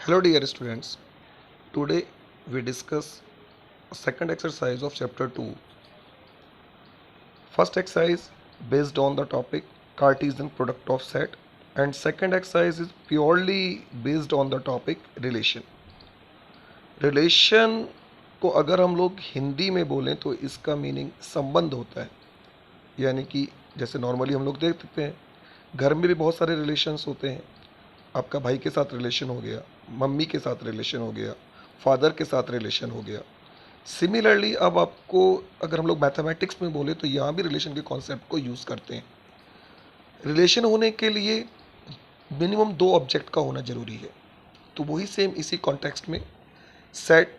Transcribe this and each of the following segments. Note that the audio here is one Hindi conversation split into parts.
Hello dear students, today we discuss a second exercise of chapter 2. First exercise based on the topic Cartesian product of set and second exercise is purely based on the topic relation. Relation को अगर हम लोग हिंदी में बोलें तो इसका मीनिंग संबंध होता है, यानी कि जैसे नॉर्मली हम लोग देख सकते हैं घर में भी बहुत सारे रिलेशंस होते हैं। आपका भाई के साथ रिलेशन हो गया, मम्मी के साथ रिलेशन हो गया, फादर के साथ रिलेशन हो गया। सिमिलरली अब आपको अगर हम लोग मैथमेटिक्स में बोले तो यहाँ भी रिलेशन के कॉन्सेप्ट को यूज़ करते हैं। रिलेशन होने के लिए मिनिमम दो ऑब्जेक्ट का होना ज़रूरी है, तो वही सेम इसी कॉन्टेक्स्ट में सेट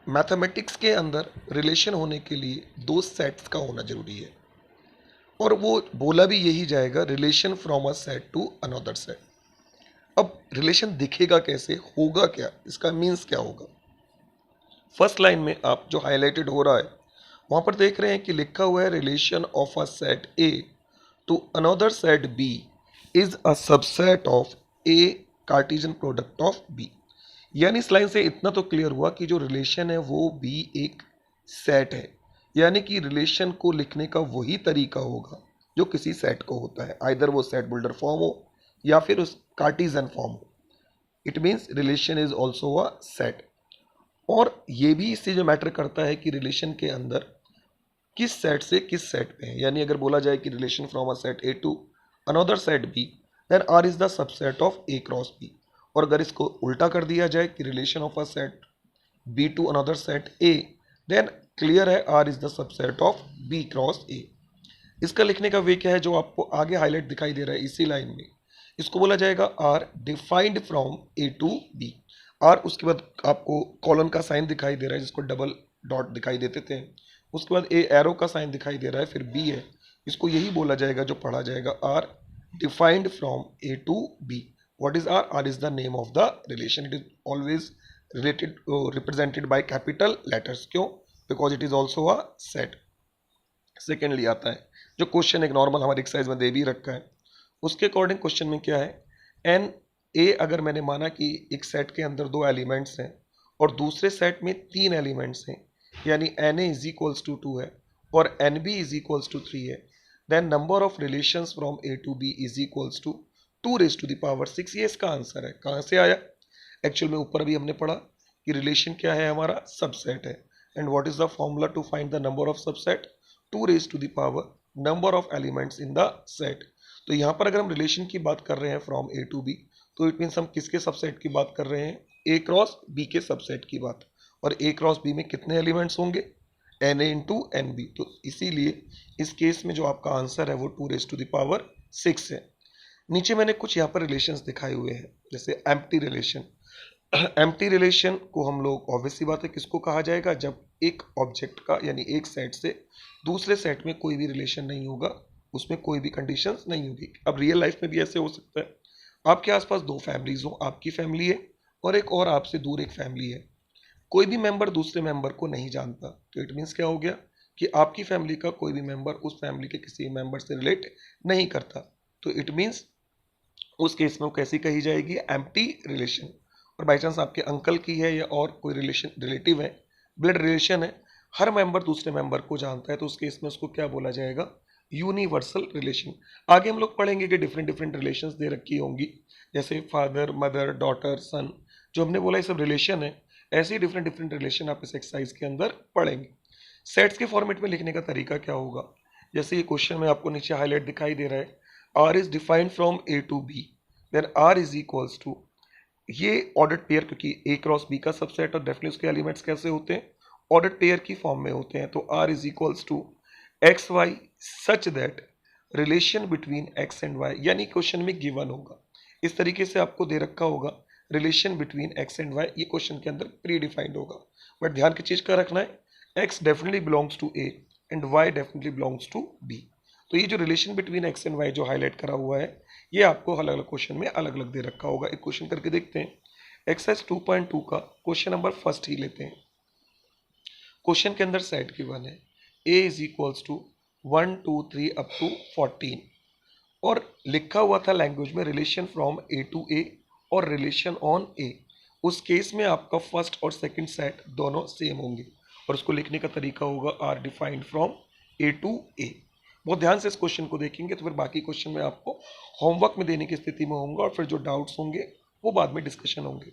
मैथमेटिक्स के अंदर रिलेशन होने के लिए दो सेट्स का होना ज़रूरी है, और वो बोला भी यही जाएगा relation from a set to another set. अब रिलेशन दिखेगा कैसे, होगा क्या, इसका मीन्स क्या होगा। फर्स्ट लाइन में आप जो हाईलाइटेड हो रहा है वहां पर देख रहे हैं कि लिखा हुआ है relation of a set A to another set B is a subset of A Cartesian product of B. यानी इस लाइन से इतना तो क्लियर हुआ कि जो रिलेशन है वो भी एक सेट है, यानी कि रिलेशन को लिखने का वही तरीका होगा जो किसी सेट को होता है, आइदर वो सेट बिल्डर फॉर्म हो या फिर उस कार्टेशियन फॉर्म हो। It means relation is also a set. और ये भी इससे जो मैटर करता है कि रिलेशन के अंदर किस सेट से किस सेट पे है, यानी अगर बोला जाए कि relation from a set A to another set B then R is the subset of A cross B. और अगर इसको उल्टा कर दिया जाए कि relation of a set B to another set A then clear है R is the subset of B cross A. इसका लिखने का वे क्या है जो आपको आगे हाईलाइट दिखाई दे रहा है इसी लाइन में, इसको बोला जाएगा R defined from A to B. R उसके बाद आपको कॉलन का साइन दिखाई दे रहा है जिसको डबल डॉट दिखाई देते थे, उसके बाद ए एरो का साइन दिखाई दे रहा है, फिर बी है, इसको यही बोला जाएगा जो पढ़ा जाएगा R defined from A to B. What is R? R is the name of the relation. It is always related represented by capital letters. क्यों? Because it is also a set. Secondly आता है जो क्वेश्चन एक नॉर्मल हमारे एक्सरसाइज में दे भी रखा है, उसके अकॉर्डिंग क्वेश्चन में क्या है, एन ए अगर मैंने माना कि एक सेट के अंदर दो एलिमेंट्स हैं और दूसरे सेट में तीन एलिमेंट्स हैं, यानी n A is equals to two है और n B is equals to three है, then number of relations from A to B is equals to two raise to the power six. ये इसका आंसर है। कहाँ से आया? एक्चुअल में ऊपर अभी हमने पढ़ा कि रिलेशन क्या है, हमारा सबसेट है। And what is the formula to find the number of subset? Two raise to the power number of elements in the set. तो यहाँ पर अगर हम रिलेशन की बात कर रहे हैं फ्रॉम ए टू बी तो इट मीन्स हम किसके सबसेट की बात कर रहे हैं? ए क्रॉस बी के सबसेट की बात। और ए क्रॉस बी में कितने एलिमेंट्स होंगे? N A into n B. तो इसीलिए इस केस में जो आपका आंसर है वो two raise to the power six है। नीचे मैंने कुछ यहाँ पर रिलेशंस दिखाए हुए हैं, जैसे एम्प्टी रिलेशन। एम्प्टी रिलेशन को हम लोग ऑब्वियसली बात है किसको कहा जाएगा, जब एक ऑब्जेक्ट का यानी एक सेट से दूसरे सेट में कोई भी रिलेशन नहीं होगा, उसमें कोई भी कंडीशंस नहीं होगी। अब रियल लाइफ में भी ऐसे हो सकता है, आपके आसपास दो फैमिलीज हो, आपकी फैमिली है और एक और आपसे दूर एक फैमिली है, कोई भी मेंबर दूसरे मेंबर को नहीं जानता, तो इट मीन्स क्या हो गया कि आपकी फैमिली का कोई भी मेंबर उस फैमिली के किसी मेंबर से रिलेट नहीं करता, तो इट मीन्स उस केस में वो कैसी कही जाएगी? Empty relation. और बाई चांस आपके अंकल की है या और कोई रिलेशन रिलेटिव है, ब्लड रिलेशन है, हर मेंबर दूसरे मेंबर को जानता है, तो उस केस में उसको क्या बोला जाएगा? Universal relation. आगे हम लोग पढ़ेंगे कि डिफरेंट डिफरेंट रिलेशंस दे रखी होंगी, जैसे फादर मदर डॉटर सन, जो हमने बोला ये सब रिलेशन है। ऐसे ही डिफरेंट डिफरेंट रिलेशन आप इस एक्सरसाइज के अंदर पढ़ेंगे। सेट्स के फॉर्मेट में लिखने का तरीका क्या होगा, जैसे ये क्वेश्चन में आपको नीचे हाईलाइट दिखाई दे रहा है, R is defined from A to B then R is equals to, ये ऑर्डर्ड पेयर, क्योंकि ए क्रॉस बी का सबसेट और डेफिनेटली उसके एलिमेंट्स कैसे होते हैं? ऑर्डर्ड पेयर की फॉर्म में होते हैं, तो R is equals to x y such that relation between x and y, यानी क्वेश्चन में गिवन होगा इस तरीके से आपको दे रखा होगा relation between x and y, ये क्वेश्चन के अंदर प्री डिफाइंड होगा। बट ध्यान की चीज का रखना है, x definitely belongs to A and y definitely belongs to B. तो ये जो relation between x and y जो हाईलाइट करा हुआ है ये आपको अलग अलग क्वेश्चन में अलग अलग दे रखा होगा। एक क्वेश्चन करके देखते हैं, एक्सरसाइज 2.2 का क्वेश्चन नंबर फर्स्ट ही लेते हैं। क्वेश्चन के अंदर सेट गिवन है A is equals to 1 2 3 up to 14 और लिखा हुआ था लैंग्वेज में relation from A to A और रिलेशन ऑन ए। उस केस में आपका फर्स्ट और सेकंड सेट दोनों सेम होंगे और उसको लिखने का तरीका होगा R defined from A to A. बहुत ध्यान से इस क्वेश्चन को देखेंगे तो फिर बाकी क्वेश्चन में आपको होमवर्क में देने की स्थिति में होंगे और फिर जो डाउट्स होंगे वो बाद में डिस्कशन होंगे।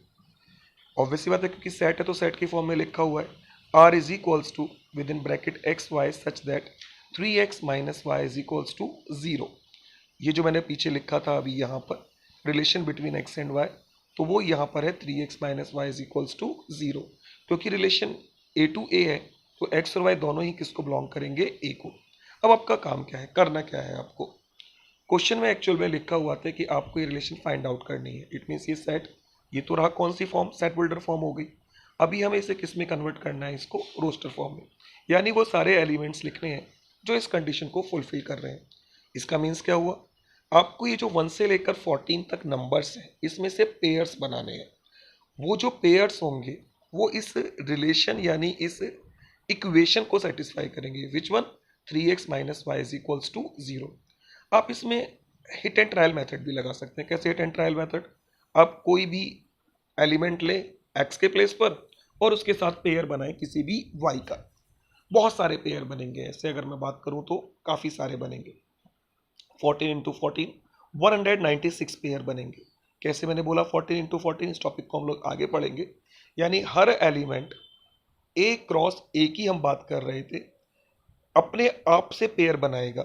ऑब्वियसली बात है क्योंकि सेट है तो सेट की फॉर्म में लिखा हुआ है R is equals to within bracket x y such that 3x minus y is equals to 0। ये जो मैंने पीछे लिखा था अभी यहाँ पर relation between x and y, तो वो यहाँ पर है 3x minus y is equals to 0। क्योंकि रिलेशन a टू a है तो x और y दोनों ही किसको बिलोंग करेंगे, a को। अब आपका काम क्या है, करना क्या है आपको। क्वेश्चन में एक्चुअल में लिखा हुआ था कि आपको ये रिलेशन फाइंड आउट करनी है। इट मीन्स ये सेट, ये तो रहा कौन सी फॉर्म, सेट बिल्डर फॉर्म हो गई। अभी हमें इसे किस में कन्वर्ट करना है, इसको रोस्टर फॉर्म में, यानी वो सारे एलिमेंट्स लिखने हैं जो इस कंडीशन को फुलफिल कर रहे हैं। इसका मीन्स क्या हुआ, आपको ये जो 1 से लेकर 14 तक नंबर्स हैं इसमें से पेयर्स बनाने हैं। वो जो पेयर्स होंगे वो इस रिलेशन यानी इस इक्वेशन को सेटिस्फाई करेंगे। Which one, 3x minus y is equals to 0। आप इसमें हिट एंड ट्रायल मेथड भी लगा सकते हैं। कैसे हिट एंड ट्रायल मेथड, आप कोई भी एलिमेंट लें x के प्लेस पर और उसके साथ पेयर बनाएं किसी भी y का। बहुत सारे पेयर बनेंगे ऐसे, अगर मैं बात करूं तो काफ़ी सारे बनेंगे। 14 इंटू 14 196 पेयर बनेंगे। कैसे, मैंने बोला 14 इंटू 14, इस टॉपिक को हम लोग आगे पढ़ेंगे। यानी हर एलिमेंट ए क्रॉस ए की हम बात कर रहे थे, अपने आप से पेयर बनाएगा।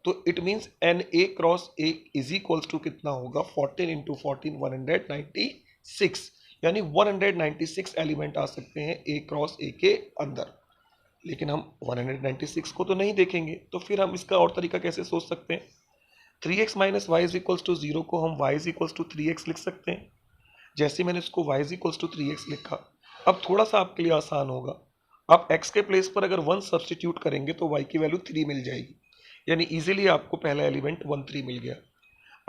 तो it means n A cross A is equals to कितना होगा, 14 इंटू 14 196। यानी 196 एलिमेंट आ सकते हैं ए क्रॉस ए के अंदर। लेकिन हम 196 को तो नहीं देखेंगे, तो फिर हम इसका और तरीका कैसे सोच सकते हैं। 3x minus y is equals to 0 को हम y is equals to 3x लिख सकते हैं। जैसे मैंने इसको y is equals to 3x लिखा, अब थोड़ा सा आपके लिए आसान होगा। आप x के प्लेस पर अगर 1 सब्सटीट्यूट करेंगे तो y की वैल्यू 3 मिल जाएगी। यानी इजीली आपको पहला एलिमेंट 1 3 मिल गया।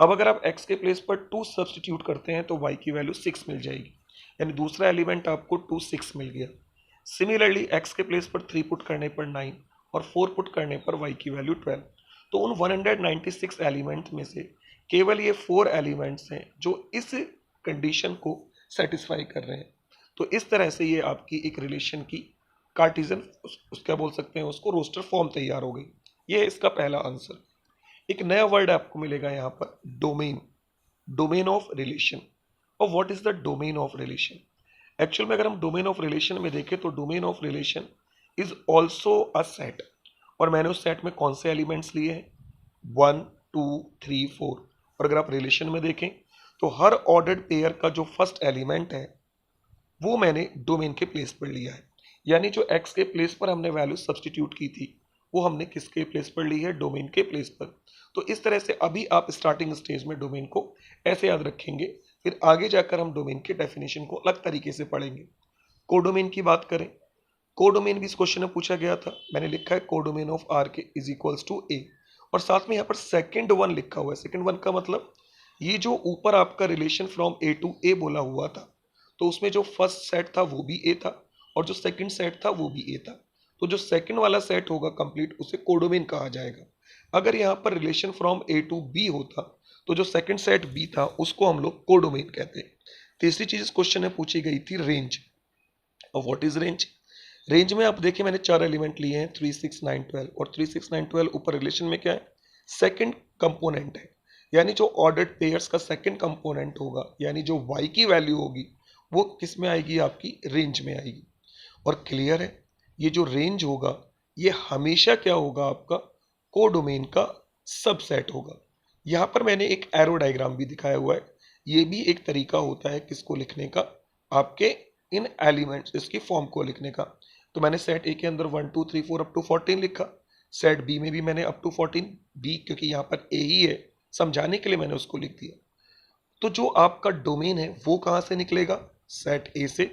अब अगर आप x के प्लेस पर 2 सब्सटीट्यूट करते हैं तो y की वैल्यू 6 मिल जाएगी। यानी दूसरा एलिमेंट आपको 2 6 मिल गया। सिमिलरली x के प्लेस पर 3 पुट करने पर 9 और 4 पुट करने पर y की वैल्यू 12। तो उन 196 एलिमेंट में से केवल ये 4 एलिमेंट्स हैं जो इस कंडीशन को सेटिस्फाई कर रहे हैं। तो इस तरह से ये आपकी एक रिलेशन की कार्टिजन क्या बोल सकते हैं उसको, रोस्टर फॉर्म तैयार हो गई। ये है इसका पहला आंसर। एक नया वर्ड आपको मिलेगा यहाँ पर, डोमेन, डोमेन ऑफ रिलेशन। और what is the domain of relation. Actual में अगर हम डोमेन ऑफ रिलेशन में देखें तो domain of relation is also a set. और मैंने उस सेट में कौन से एलिमेंट्स लिए हैं, 1 2 3 4। और अगर आप रिलेशन में देखें तो हर ऑर्डर्ड पेयर का जो फर्स्ट एलिमेंट है वो मैंने डोमेन के प्लेस पर लिया है। यानी जो x के प्लेस पर हमने वैल्यू सब्सटीट्यूट की थी वो हमने किसके प्लेस पर ली है, डोमेन के प्लेस पर। तो इस तरह से अभी आप स्टार्टिंग स्टेज में डोमेन को ऐसे याद रखेंगे, फिर आगे जाकर हम डोमेन के डेफिनेशन को अलग तरीके से पढ़ेंगे। कोडोमेन की बात करें, कोडोमेन भी इस क्वेश्चन में पूछा गया था। मैंने लिखा है कोडोमेन ऑफ आर के इज इक्वल्स टू ए, और साथ में यहाँ पर सेकंड वन लिखा हुआ है। सेकंड वन का मतलब ये जो ऊपर आपका रिलेशन फ्रॉम ए टू ए बोला हुआ था, तो उसमें जो फर्स्ट सेट था वो भी ए था और जो सेकंड सेट था वो भी ए था। तो जो सेकंड वाला सेट होगा कंप्लीट, उसे कोडोमेन कहा जाएगा। अगर यहाँ पर relation from A to B होता तो जो सेकंड सेट बी था उसको हम लोग कोडोमेन कहते हैं। तीसरी चीज इस क्वेश्चन में पूछी गई थी, रेंज। और व्हाट इज रेंज। रेंज में आप देखिए मैंने 4 एलिमेंट लिए हैं, 3 6 9 12। और 3 6 9 12 ऊपर रिलेशन में क्या है, सेकंड कंपोनेंट है। यानी जो ऑर्डर्ड पेयर्स का सेकंड कंपोनेंट होगा, यानी जो y की वैल्यू होगी वो किस में आएगी, आपकी रेंज में आएगी। और क्लियर है, ये जो रेंज होगा ये हमेशा क्या होगा, आपका कोडोमेन का सबसेट होगा। यहाँ पर मैंने एक एरो डायग्राम भी दिखाया हुआ है। ये भी एक तरीका होता है किसको लिखने का, आपके इन एलिमेंट्स, इसकी फॉर्म को लिखने का। तो मैंने सेट ए के अंदर 1 2 3 4 अप टू 14 लिखा। सेट बी में भी मैंने अप टू 14, बी क्योंकि यहाँ पर ए ही है, समझाने के लिए मैंने उसको लिख दिया। तो जो आपका डोमेन है वो कहाँ से निकलेगा, सेट ए से।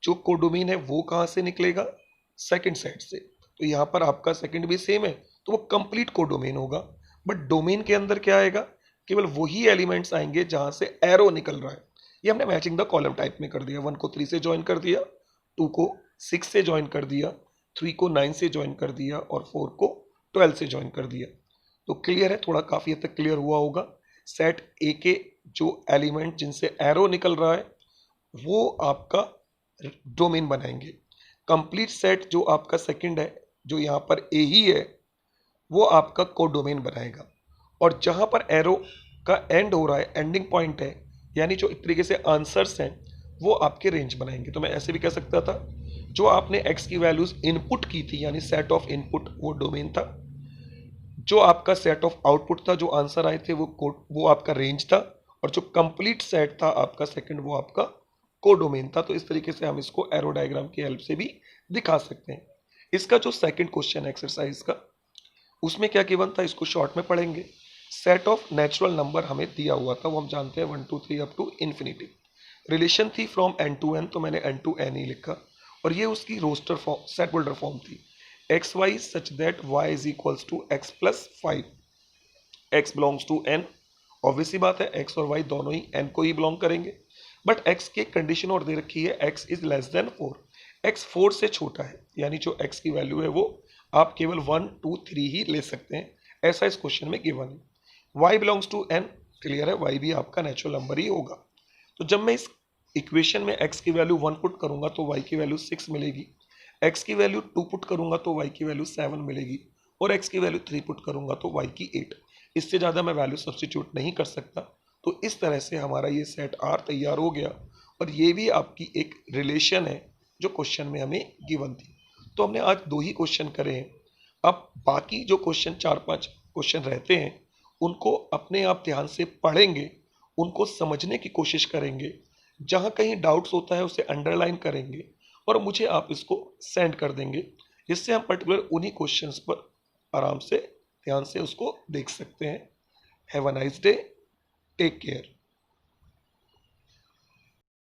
जो कोडोमेन है वो कहाँ से निकलेगा, सेकंड सेट से। तो यहाँ पर आपका सेकंड भी सेम है तो वो कंप्लीट कोडोमेन होगा। बट डोमेन के अंदर क्या आएगा, केवल वही एलिमेंट्स आएंगे जहां से एरो निकल रहा है। ये हमने मैचिंग द कॉलम टाइप में कर दिया। 1 को 3 से ज्वाइन कर दिया, 2 को 6 से ज्वाइन कर दिया, 3 को 9 से ज्वाइन कर दिया और 4 को 12 से ज्वाइन कर दिया। तो क्लियर है, थोड़ा काफ़ी हद तक क्लियर हुआ होगा। सेट ए के जो एलिमेंट जिनसे एरो निकल रहा है वो आपका डोमेन बनाएंगे। कंप्लीट सेट जो आपका सेकंड है, जो यहाँ पर ए ही है, वो आपका कोड डोमेन बनाएगा। और जहाँ पर एरो का एंड हो रहा है, एंडिंग पॉइंट है, यानी जो एक तरीके से आंसर्स हैं, वो आपके रेंज बनाएंगे। तो मैं ऐसे भी कह सकता था, जो आपने एक्स की वैल्यूज इनपुट की थी, यानी सेट ऑफ इनपुट, वो डोमेन था। जो आपका सेट ऑफ आउटपुट था, जो आंसर आए थे, वो कोड, वो आपका रेंज था। और जो कंप्लीट सेट था आपका सेकंड, वो आपका कोडोमेन था। तो इस तरीके से हम इसको एरो डायग्राम की हेल्प से भी दिखा सकते हैं। इसका जो सेकंड क्वेश्चन एक्सरसाइज का, उसमें क्या गिवन था, इसको शॉर्ट में पढ़ेंगे। सेट ऑफ नेचुरल नंबर हमें दिया हुआ था, वो हम जानते हैं 1 2 3 अप टू इन्फिनिटी। रिलेशन थी फ्रॉम एन टू एन, तो मैंने एन टू एन ही लिखा। और ये उसकी roster form, set holder form थी। X y such that y is equals to x plus 5, x belongs to N. Obviously बात है, एक्स और वाई दोनों ही एन को ही बिलोंग करेंगे। बट एक्स की एक कंडीशन और दे रखी है, x is less than 4। X 4 से छोटा है, यानी जो एक्स की वैल्यू है वो आप केवल 1 2 3 ही ले सकते हैं, ऐसा इस क्वेश्चन में गिवन है। Y belongs to N, clear है, वाई भी आपका नेचुरल नंबर ही होगा। तो जब मैं इस इक्वेशन में x की वैल्यू 1 पुट करूंगा तो y की वैल्यू 6 मिलेगी, x की वैल्यू 2 पुट करूंगा तो y की वैल्यू 7 मिलेगी, और x की वैल्यू 3 पुट करूंगा तो y की 8। इससे ज़्यादा मैं वैल्यू सब्सटीट्यूट नहीं कर सकता। तो इस तरह से हमारा ये सेट R तैयार हो गया। और ये भी आपकी एक रिलेशन है जो क्वेश्चन में हमें गिवन थी। तो हमने आज 2 ही क्वेश्चन करे हैं। अब बाकी जो क्वेश्चन 4 5 क्वेश्चन रहते हैं, उनको अपने आप ध्यान से पढ़ेंगे, उनको समझने की कोशिश करेंगे। जहाँ कहीं डाउट्स होता है उसे अंडरलाइन करेंगे, और मुझे आप इसको सेंड कर देंगे, जिससे हम पर्टिकुलर उन्हीं क्वेश्चंस पर आराम से ध्यान से उसको देख सकते हैं। Have a nice day, take care.